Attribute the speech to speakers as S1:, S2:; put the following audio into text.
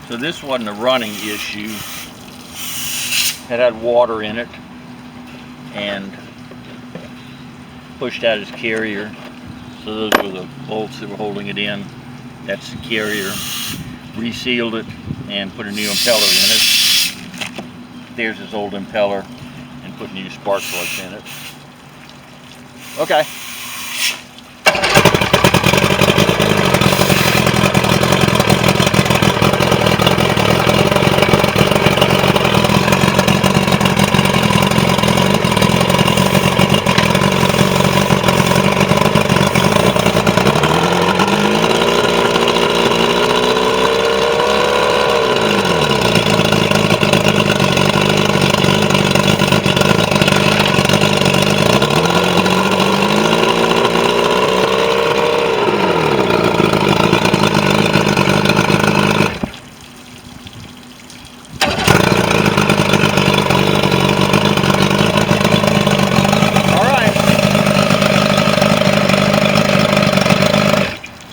S1: So this wasn't a running issue. It had water in it and pushed out his carrier. So those were the bolts that were holding it in. That's the carrier. Resealed it and put a new impeller in it. There's his old impeller and put new spark plugs in it. Okay.